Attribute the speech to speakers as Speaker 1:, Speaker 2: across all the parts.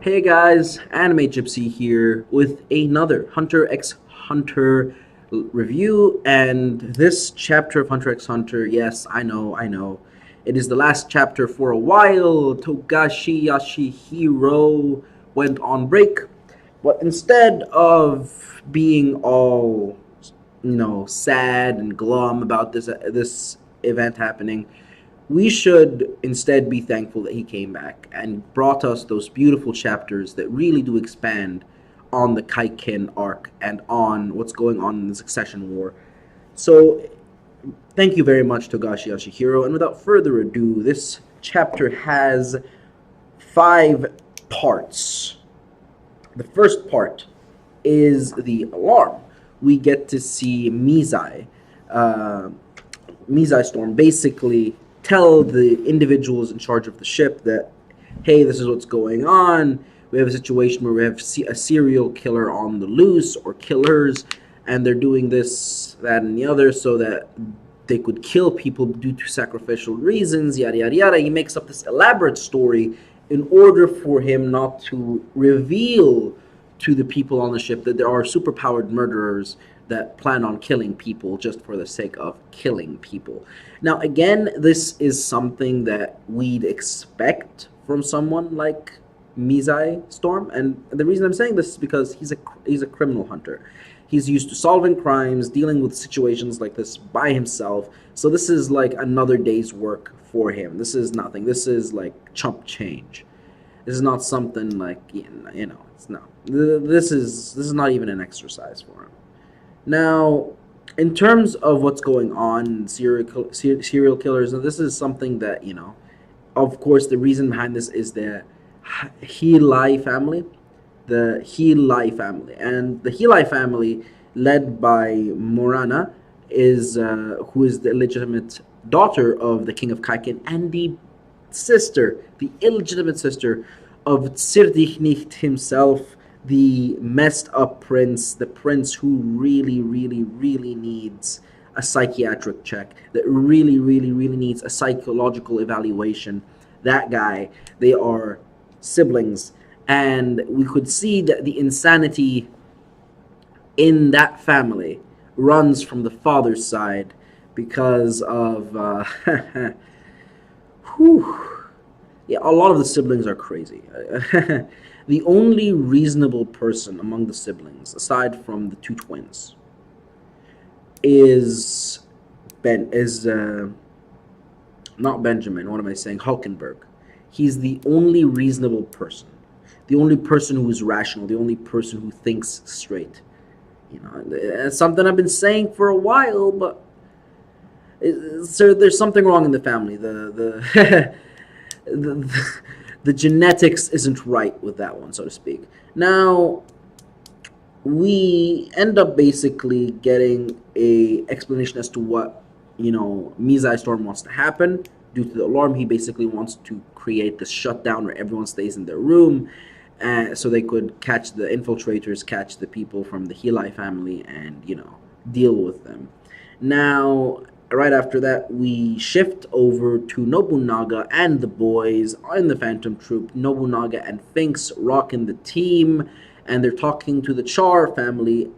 Speaker 1: Hey guys, Anime Gypsy here with another Hunter x Hunter review, and this chapter of Hunter x Hunter, yes, I know. It is the last chapter for a while. Togashi Yashihiro went on break, but instead of being all, sad and glum about this event happening, we should instead be thankful that he came back and brought us those beautiful chapters that really do expand on the Kaiken arc and on what's going on in the Succession War. So, thank you very much, Togashi Yoshihiro. And without further ado, this chapter has 5 parts. The first part is the alarm. We get to see Mizai Storm basically tell the individuals in charge of the ship that, hey, this is what's going on. We have a situation where we have a serial killer on the loose, or killers, and they're doing this, that, and the other so that they could kill people due to sacrificial reasons, yada, yada, yada. He makes up this elaborate story in order for him not to reveal to the people on the ship that there are superpowered murderers that plan on killing people just for the sake of killing people. Now, again, this is something that we'd expect from someone like Mizai Storm, and the reason I'm saying this is because he's a criminal hunter. He's used to solving crimes, dealing with situations like this by himself. So this is like another day's work for him. This is nothing. This is like chump change. This is not something like it's not. This is not even an exercise for him. Now, in terms of what's going on, serial killers, this is something that, of course, the reason behind this is the Healy family. The Healy family. And the Healy family, led by Morana, who is the illegitimate daughter of the King of Kaiken and the illegitimate sister of Zirdichnicht himself, the messed up prince, the prince who really, really, really needs a psychiatric check, that really, really, really needs a psychological evaluation. That guy, they are siblings, and we could see that the insanity in that family runs from the father's side because of, yeah, a lot of the siblings are crazy. The only reasonable person among the siblings, aside from the two twins, is not Benjamin. What am I saying? Hulkenberg. He's the only reasonable person, the only person who is rational, the only person who thinks straight. It's something I've been saying for a while, but there's something wrong in the family. The genetics isn't right with that one, so to speak. Now, we end up basically getting a explanation as to what, Mizai Storm wants to happen. Due to the alarm, he basically wants to create this shutdown where everyone stays in their room, so they could catch the infiltrators, catch the people from the Healy family, and, deal with them. Now, right after that, we shift over to Nobunaga and the boys in the Phantom Troop. Nobunaga and Finks rocking the team, and they're talking to the Cha family,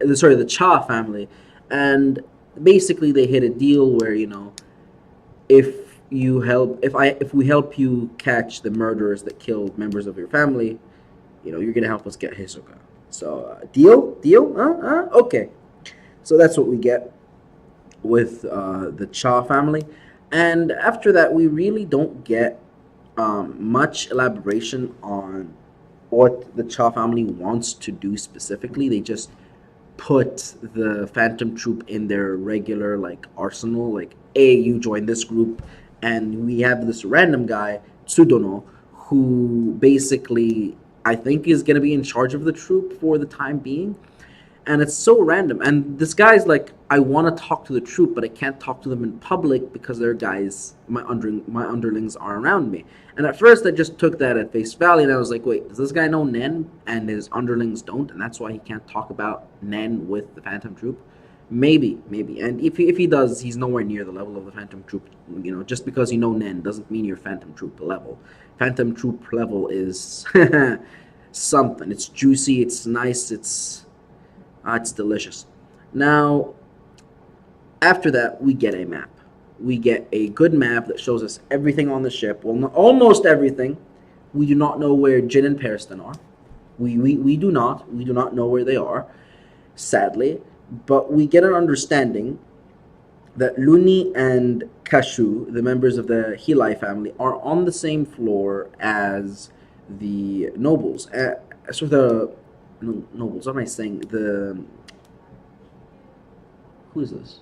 Speaker 1: and basically they hit a deal where, if we help you catch the murderers that killed members of your family, you're gonna help us get Hisoka. So deal, okay. So that's what we get with the Cha family, and after that we really don't get much elaboration on what the Cha family wants to do specifically. They just put the Phantom Troop in their regular arsenal, hey, you join this group, and we have this random guy Tsudono, who basically I think is going to be in charge of the troop for the time being. And it's so random. And this guy's like, I want to talk to the troop, but I can't talk to them in public because they're guys, my underlings are around me. And at first I just took that at face value, and I was like, wait, does this guy know Nen and his underlings don't? And that's why he can't talk about Nen with the Phantom Troop? Maybe. And if he does, he's nowhere near the level of the Phantom Troop. Just because you know Nen doesn't mean you're Phantom Troop level. Phantom Troop level is something. It's juicy. It's nice. It's delicious. Now, after that, we get a map. We get a good map that shows us everything on the ship. Well, almost everything. We do not know where Jin and Periston are. We do not. We do not know where they are, sadly. But we get an understanding that Luni and Kashu, the members of the Hilai family, are on the same floor as the nobles. So the nobles, what am I saying? Who is this?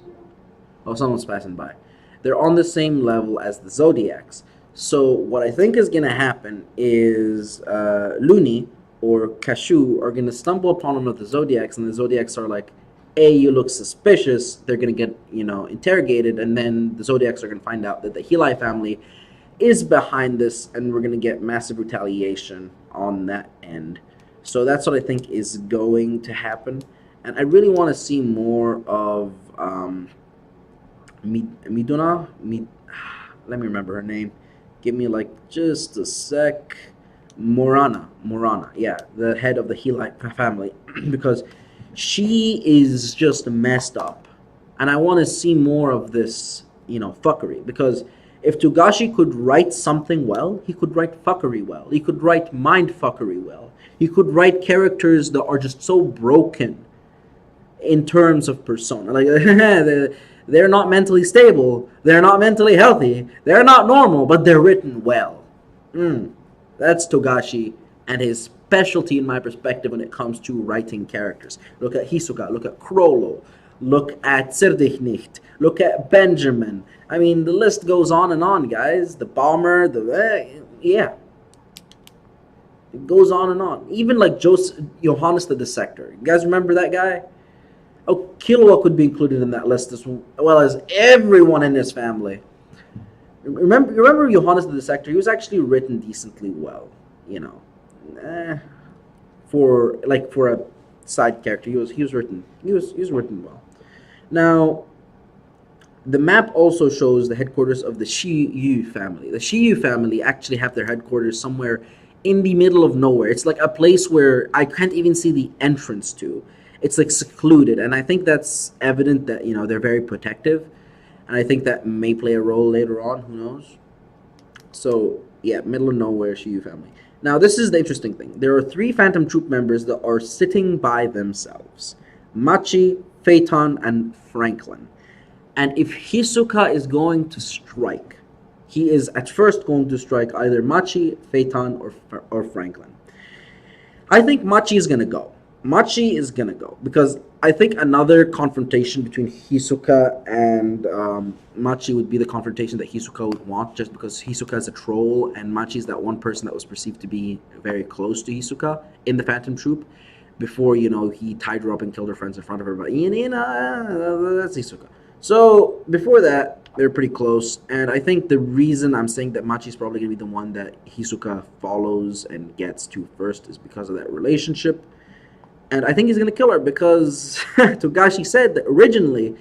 Speaker 1: Oh, someone's passing by. They're on the same level as the Zodiacs. So what I think is going to happen is Luni or Kashu are going to stumble upon one of the Zodiacs, and the Zodiacs are like, "Hey, you look suspicious." They're going to get, interrogated, and then the Zodiacs are going to find out that the Hilai family is behind this, and we're going to get massive retaliation on that end. So that's what I think is going to happen. And I really want to see more of Miduna. Let me remember her name. Give me just a sec. Morana, yeah, the head of the Hilai family, because she is just messed up, and I want to see more of this, fuckery. Because if Togashi could write something well, he could write fuckery well. He could write mind fuckery well. He could write characters that are just so broken in terms of persona. Like they're not mentally stable. They're not mentally healthy. They're not normal, but they're written well. That's Togashi and his specialty, in my perspective, when it comes to writing characters. Look at Hisoka, look at Chrollo, look at Zerdichnicht, look at Benjamin. I mean, the list goes on and on, guys. The bomber, yeah. It goes on and on. Even like Johannes the Dissector. You guys remember that guy? Oh, Killua could be included in that list as well as everyone in his family. Remember Johannes the Dissector? He was actually written decently well, for a side character. He was written well. Now, the map also shows the headquarters of the Shiyu family. The Shiyu family actually have their headquarters somewhere in the middle of nowhere. It's like a place where I can't even see the entrance to. It's like secluded, and I think that's evident that they're very protective. And I think that may play a role later on. Who knows? So, yeah, middle of nowhere, Shiyu family. Now, this is the interesting thing. There are 3 Phantom Troop members that are sitting by themselves. Machi, Phaeton, and Franklin. And if Hisoka is going to strike, he is at first going to strike either Machi, Phaeton, or Franklin. I think Machi is going to go. Because I think another confrontation between Hisoka and Machi would be the confrontation that Hisoka would want, just because Hisoka is a troll and Machi is that one person that was perceived to be very close to Hisoka in the Phantom Troop before, he tied her up and killed her friends in front of her. But that's Hisoka. So before that, they're pretty close, and I think the reason I'm saying that Machi is probably going to be the one that Hisoka follows and gets to first is because of that relationship. And I think he's going to kill her because Togashi said that originally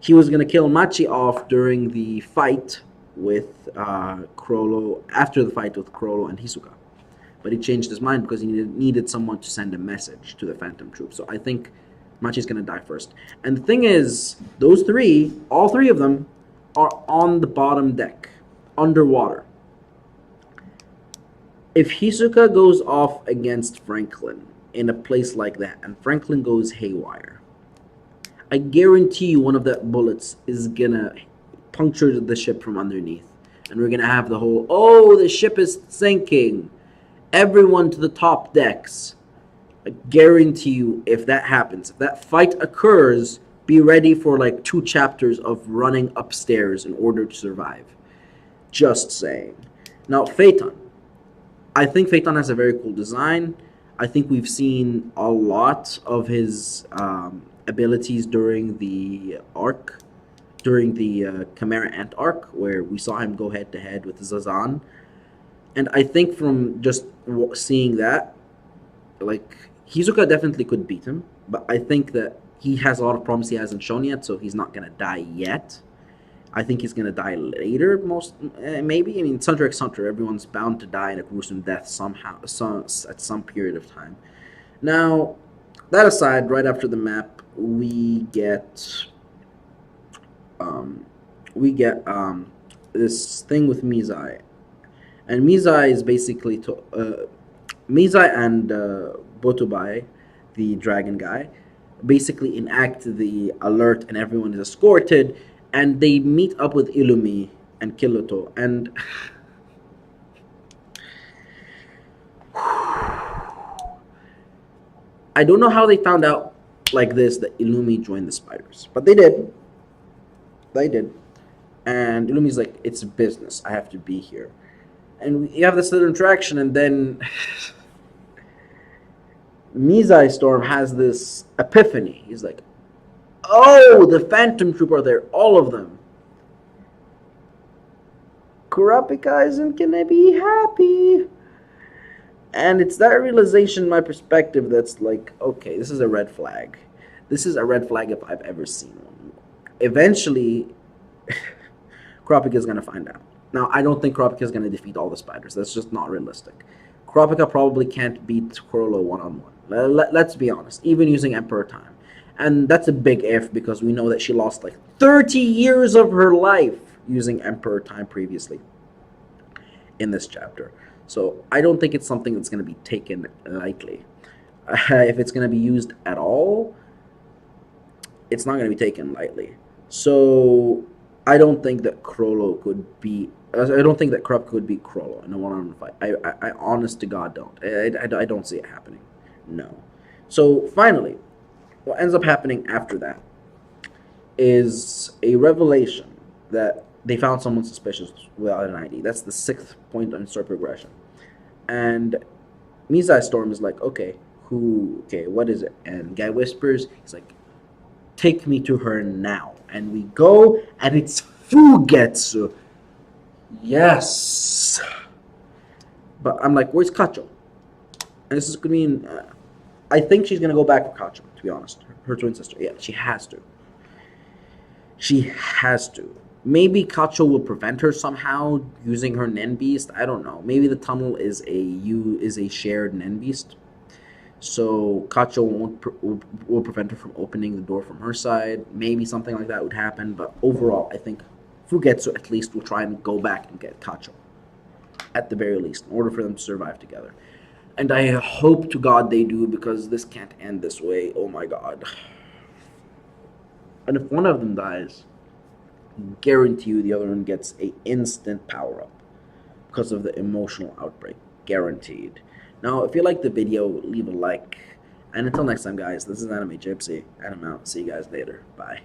Speaker 1: he was going to kill Machi off during the fight with Chrollo, after the fight with Chrollo and Hisoka. But he changed his mind because he needed someone to send a message to the Phantom Troop. So I think Machi's going to die first. And the thing is, those 3, all 3 of them, are on the bottom deck, underwater. If Hisoka goes off against Franklin in a place like that, and Franklin goes haywire, I guarantee you one of the bullets is gonna puncture the ship from underneath, and we're gonna have the whole, "Oh, the ship is sinking, everyone to the top decks." I guarantee you, if that happens, if that fight occurs, be ready for 2 chapters of running upstairs in order to survive. Just saying. Now, Phaeton. I think Phaeton has a very cool design. I think we've seen a lot of his abilities during the arc, during the Chimera Ant arc, where we saw him go head-to-head with Zazan. And I think from just seeing that, Hisoka definitely could beat him, but I think that he has a lot of problems he hasn't shown yet, so he's not going to die yet. I think he's gonna die later. Maybe. I mean, it's Hunter x Hunter. Everyone's bound to die in a gruesome death somehow, at some period of time. Now, that aside, right after the map, we get this thing with Mizai, and Mizai is basically Mizai and Botobai, the dragon guy, basically enact the alert, and everyone is escorted, and they meet up with Illumi and Kiloto, and I don't know how they found out like this that Illumi joined the spiders, but they did. They did. And Illumi's like, it's business. I have to be here. And you have this little interaction, and then Mizai Storm has this epiphany. He's like, oh, the Phantom Troop are there, all of them. Kurapika isn't gonna be happy. And it's that realization, my perspective, that's like, okay, this is a red flag. This is a red flag if I've ever seen one. Eventually, Kurapika is going to find out. Now, I don't think Kurapika is going to defeat all the spiders. That's just not realistic. Kurapika probably can't beat Chrollo one-on-one. Let's be honest, even using Emperor Time. And that's a big if, because we know that she lost like 30 years of her life using Emperor Time previously in this chapter. So I don't think it's something that's going to be taken lightly. If it's going to be used at all, it's not going to be taken lightly. So I don't think that Chrollo could be. I don't think that Krupp could beat Chrollo in a one-on-one fight. I honest to God don't. I don't see it happening. No. So finally, what ends up happening after that is a revelation that they found someone suspicious without an ID. That's the 6th point on story progression. And Mizai Storm is like, okay, what is it? And Guy whispers, he's like, take me to her now. And we go, and it's Fugetsu. Yes. But I'm like, where's Kacho? And this is going to mean, I think she's going to go back for Kacho, to be honest. Her twin sister. Yeah, she has to. She has to. Maybe Kacho will prevent her somehow using her Nen Beast. I don't know. Maybe the tunnel is a shared Nen Beast. So Kacho will prevent her from opening the door from her side. Maybe something like that would happen. But overall, I think Fugetsu at least will try and go back and get Kacho. At the very least, in order for them to survive together. And I hope to God they do, because this can't end this way. Oh my God. And if one of them dies, I guarantee you the other one gets an instant power-up because of the emotional outbreak. Guaranteed. Now, if you like the video, leave a like. And until next time, guys, this is Anime Gypsy, and I'm out. See you guys later. Bye.